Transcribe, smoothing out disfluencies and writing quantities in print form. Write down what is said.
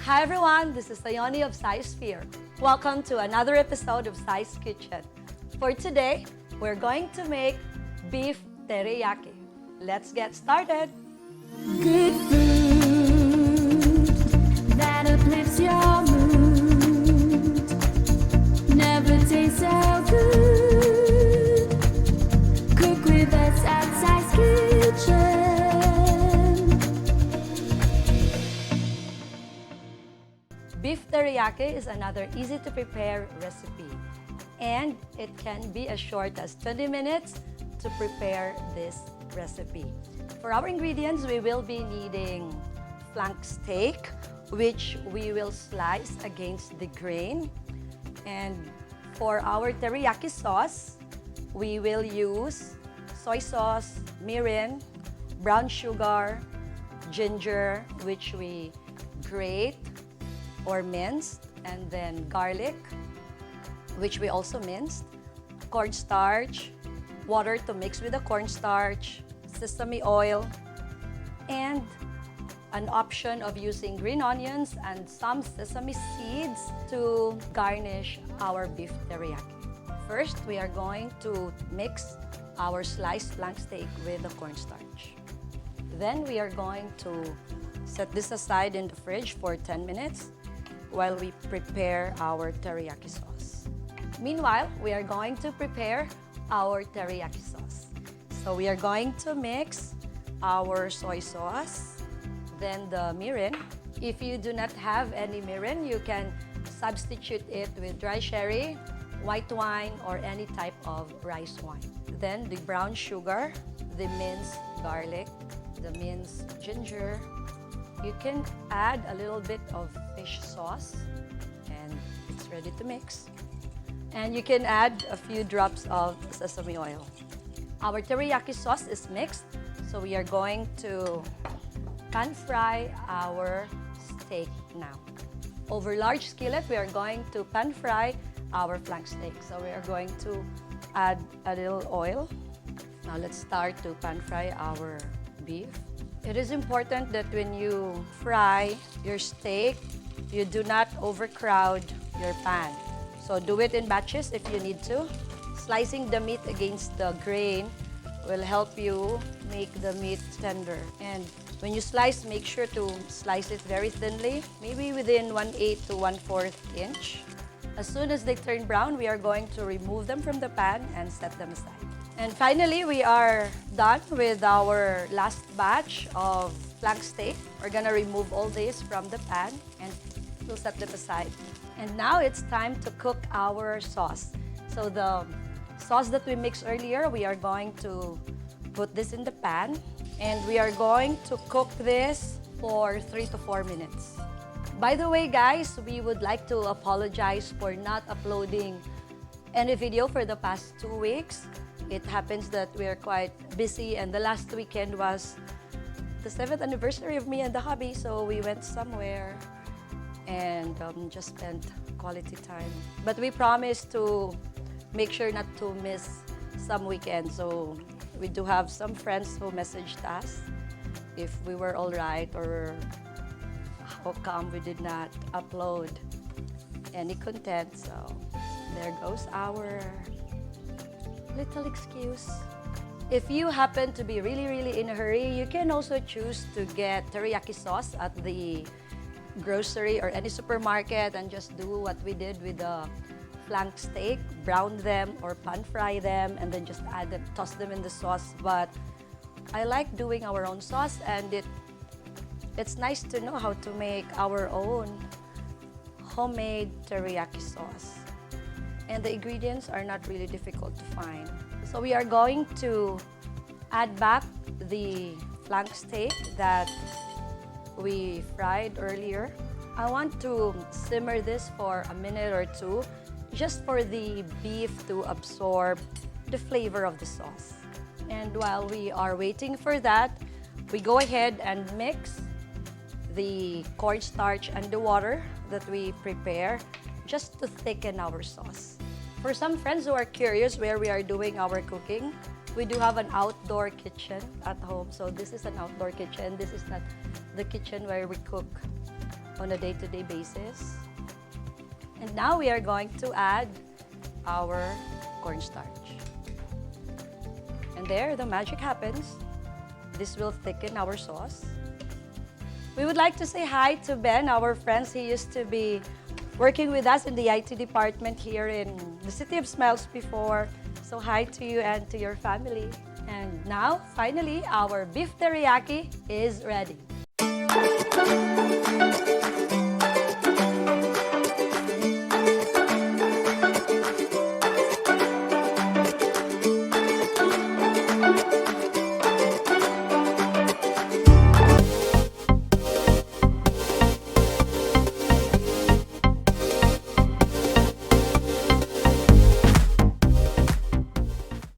Hi everyone, this is Sayoni of Sphere. Welcome to another episode of Sai's Kitchen. For today, we're going to make beef teriyaki. Let's get started. Good food that uplifts your mood never tastes so good. Cook with us at Sai's Kitchen. Beef teriyaki is another easy to prepare recipe, and it can be as short as 20 minutes to prepare this recipe. For our ingredients, we will be needing flank steak, which we will slice against the grain. And for our teriyaki sauce, we will use soy sauce, mirin, brown sugar, ginger, which we grate or minced, and then garlic, which we also minced, cornstarch, water to mix with the cornstarch, sesame oil, and an option of using green onions and some sesame seeds to garnish our beef teriyaki. First, we are going to mix our sliced flank steak with the cornstarch. Then we are going to set this aside in the fridge for 10 minutes while we prepare our teriyaki sauce. Meanwhile, we are going to prepare our teriyaki sauce. So we are going to mix our soy sauce, then the mirin. If you do not have any mirin, you can substitute it with dry sherry, white wine, or any type of rice wine. Then the brown sugar, the minced garlic, the minced ginger. You can add a little bit of fish sauce, and it's ready to mix. And you can add a few drops of sesame oil. Our teriyaki sauce is mixed, so we are going to pan fry our steak now. Over large skillet, we are going to pan fry our flank steak. So we are going to add a little oil. Now let's start to pan fry our beef. It is important that when you fry your steak, you do not overcrowd your pan. So do it in batches if you need to. Slicing the meat against the grain will help you make the meat tender. And when you slice, make sure to slice it very thinly, maybe within 1/8 to 1/4 inch. As soon as they turn brown, we are going to remove them from the pan and set them aside. And finally, we are done with our last batch of flank steak. We're gonna remove all this from the pan and we'll set them aside. And now it's time to cook our sauce. So the sauce that we mixed earlier, we are going to put this in the pan, and we are going to cook this for 3 to 4 minutes. By the way, guys, we would like to apologize for not uploading any video for the past 2 weeks. It happens that we are quite busy, and the last weekend was the 7th anniversary of me and the hubby, so we went somewhere and just spent quality time. But we promised to make sure not to miss some weekends, so we do have some friends who messaged us if we were all right or how come we did not upload any content. So there goes our little excuse. If you happen to be really in a hurry, you can also choose to get teriyaki sauce at the grocery or any supermarket and just do what we did with the flank steak, brown them or pan fry them, and then just add them, toss them in the sauce. But I like doing our own sauce, and it's nice to know how to make our own homemade teriyaki sauce. And the ingredients are not really difficult to find. So we are going to add back the flank steak that we fried earlier. I want to simmer this for a minute or two, just for the beef to absorb the flavor of the sauce. And while we are waiting for that, we go ahead and mix the cornstarch and the water that we prepare just to thicken our sauce. For some friends who are curious where we are doing our cooking, we do have an outdoor kitchen at home. So this is an outdoor kitchen. This is not the kitchen where we cook on a day-to-day basis. And now we are going to add our cornstarch. And there, the magic happens. This will thicken our sauce. We would like to say hi to Ben, our friend. He used to be working with us in the IT department here in the City of Smiles before. So hi to you and to your family. And now, finally, our beef teriyaki is ready.